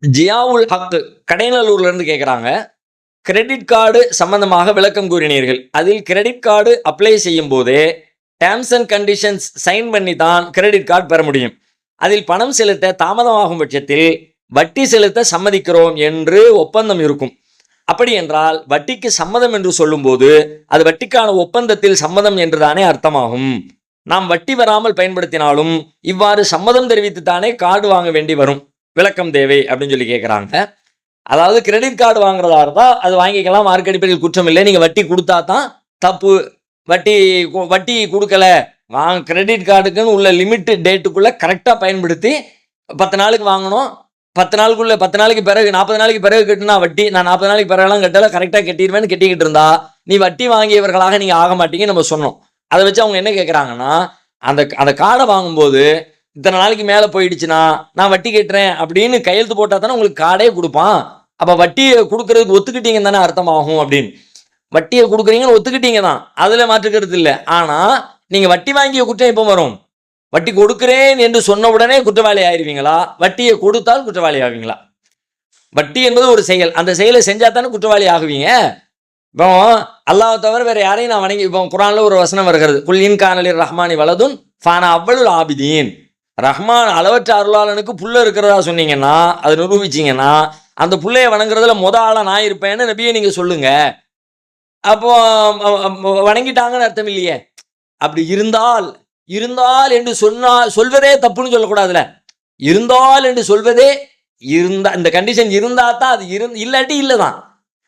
ஜியாவுல் ஹக் கடையநல்லூர்ல இருந்து கேட்குறாங்க. Credit card சம்பந்தமாக விளக்கம் கூறினீர்கள். அதில் கிரெடிட் கார்டு அப்ளை செய்யும் போதே டேர்ம்ஸ் அண்ட் கண்டிஷன்ஸ் சைன் பண்ணி தான் கிரெடிட் கார்டு பெற முடியும். அதில் பணம் செலுத்த தாமதமாகும் பட்சத்தில் வட்டி செலுத்த சம்மதிக்கிறோம் என்று ஒப்பந்தம் இருக்கும். அப்படி என்றால் வட்டிக்கு சம்மதம் என்று சொல்லும்போது அது வட்டிக்கான ஒப்பந்தத்தில் சம்மதம் என்றுதானே அர்த்தமாகும். நாம் வட்டி வராமல் பயன்படுத்தினாலும் இவ்வாறு சம்மதம் தெரிவித்து தானே கார்டு வாங்க வேண்டி வரும். விளக்கம் தேவை அப்படின்னு சொல்லி கேட்குறாங்க. அதாவது கிரெடிட் கார்டு வாங்குறதா இருந்தால் அது வாங்கிக்கலாம், மார்க் அடிப்படையில் குற்றம் இல்லை. நீங்கள் வட்டி கொடுத்தா தான் தப்பு. வட்டி கொடுக்கல, கிரெடிட் கார்டுக்குன்னு உள்ள லிமிட் டேட்டுக்குள்ளே கரெக்டாக பயன்படுத்தி 10 நாளுக்கு வாங்கணும். 10 நாளைக்கு பிறகு 40 நாளைக்கு பிறகு கட்டினா வட்டி, நான் 40 நாளைக்கு பிறகுலாம் கட்டலை, கரெக்டாக கட்டிடுவேன்னு கட்டிக்கிட்டு இருந்தா நீ வட்டி வாங்கியவர்களாக நீங்கள் ஆக மாட்டீங்கன்னு நம்ம சொன்னோம். அதை வச்சு அவங்க என்ன கேட்குறாங்கன்னா, அந்த கார்டை வாங்கும்போது இத்தனை நாளைக்கு மேலே போயிடுச்சுன்னா நான் வட்டி கட்டுறேன் அப்படின்னு கையெழுத்து போட்டால் தானே உங்களுக்கு கார்டே கொடுப்பான். அப்போ வட்டியை கொடுக்கறதுக்கு ஒத்துக்கிட்டீங்கன்னு தானே அர்த்தமாகும் அப்படின்னு. வட்டியை கொடுக்குறீங்கன்னு ஒத்துக்கிட்டீங்க தான், அதில் மாற்றுக்கிறது இல்லை. ஆனால் நீங்கள் வட்டி வாங்கிய குற்றம் எப்போ வரும்? வட்டி கொடுக்கிறேன் என்று சொன்ன உடனே குற்றவாளி ஆயிருவீங்களா, வட்டியை கொடுத்தால் குற்றவாளி ஆவீங்களா? வட்டி என்பது ஒரு செயல், அந்த செயலை செஞ்சா தானே குற்றவாளி ஆகுவீங்க. இப்போ அல்லாஹ் தவிர வேற யாரையும் நான் வணங்கி, இப்போ குர்ஆன்ல ஒரு வசனம் வருகிறது, குல் இன் கான ரஹ்மானி வலதுன் ஃபானா அவ்வளுல் ஆபிதீன். ரஹ்மான் அளவற்ற அருளாளனுக்கு புள்ள இருக்கிறதா சொன்னீங்கன்னா, அதை நிரூபிச்சிங்கன்னா, அந்த புள்ளைய வணங்குறதுல ஆளா நான் இருப்பேன்னு நபியை நீங்க சொல்லுங்க. அப்போ வணங்கிட்டாங்கன்னு அர்த்தம் இல்லையே. அப்படி இருந்தால் என்று சொல்வதே தப்புன்னு சொல்லக்கூடாதுல. இருந்தால் என்று சொல்வதே இந்த கண்டிஷன் இருந்தா தான் அது இல்லாட்டி இல்லைதான்.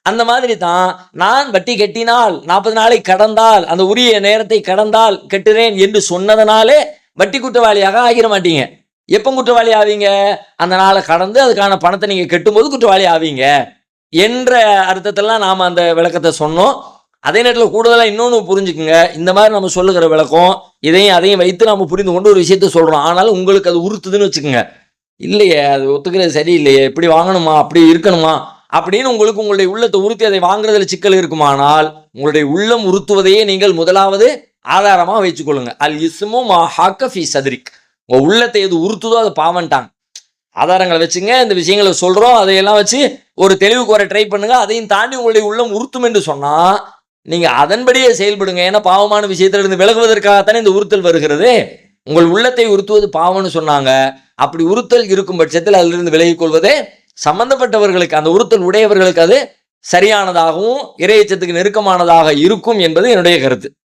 அந்த மாதிரி தான் நான் வட்டி கட்டினால் 40 நாளை கடந்தால், அந்த உரிய நேரத்தை கடந்தால் கட்டுறேன் என்று சொன்னதனாலே வட்டி குற்றவாளியாக ஆகிட மாட்டீங்க. எப்போ குற்றவாளி ஆவீங்க? அந்த நாளை கடந்து அதுக்கான பணத்தை நீங்க கட்டும்போது குற்றவாளி ஆவீங்க என்ற அர்த்தத்தெல்லாம் நாம் அந்த விளக்கத்தை சொன்னோம். அதே நேரத்தில் கூடுதலாக இன்னொன்று புரிஞ்சுக்குங்க, இந்த மாதிரி நம்ம சொல்லுகிற விளக்கம் இதையும் அதையும் வைத்து நம்ம புரிந்து கொண்டு ஒரு விஷயத்த சொல்கிறோம். ஆனாலும் உங்களுக்கு அது உறுத்துதுன்னு வச்சுக்கோங்க. இல்லையே, அது ஒத்துக்கிறது சரியில்லையே, இப்படி வாங்கணுமா, அப்படி இருக்கணுமா அப்படின்னு உங்களுக்கு உங்களுடைய உள்ளத்தை உறுத்தி அதை வாங்குறதுல சிக்கல் இருக்குமானால், உங்களுடைய உள்ளம் உறுத்துவதையே நீங்கள் முதலாவது ஆதாரமாக வச்சுக்கொள்ளுங்க. அல் இஸ்மு மா ஹாக்க ஃபி சத்ரிக். உங்கள் உள்ளத்தை எது உறுத்துதோ அதை பாவன்ட்டாங்க. ஆதாரங்களை வச்சுங்க, இந்த விஷயங்களை சொல்கிறோம், அதையெல்லாம் வச்சு ஒரு தெளிவுக்கு வர ட்ரை பண்ணுங்க. அதையும் தாண்டி உங்களுடைய உள்ளம் உறுத்தும் என்று சொன்னால் நீங்கள் அதன்படியே செயல்படுங்க. ஏன்னா பாவமான விஷயத்திலிருந்து விலகுவதற்காகத்தானே இந்த உறுத்தல் வருகிறது. உங்கள் உள்ளத்தை உறுத்துவது பாவம்னு சொன்னாங்க. அப்படி உறுத்தல் இருக்கும் பட்சத்தில் அதிலிருந்து விலகிக் கொள்வதே சம்பந்தப்பட்டவர்களுக்கு, அந்த உறுத்தல் உடையவர்களுக்கு அது சரியானதாகவும் இறையச்சத்துக்கு நெருக்கமானதாக இருக்கும் என்பது என்னுடைய கருத்து.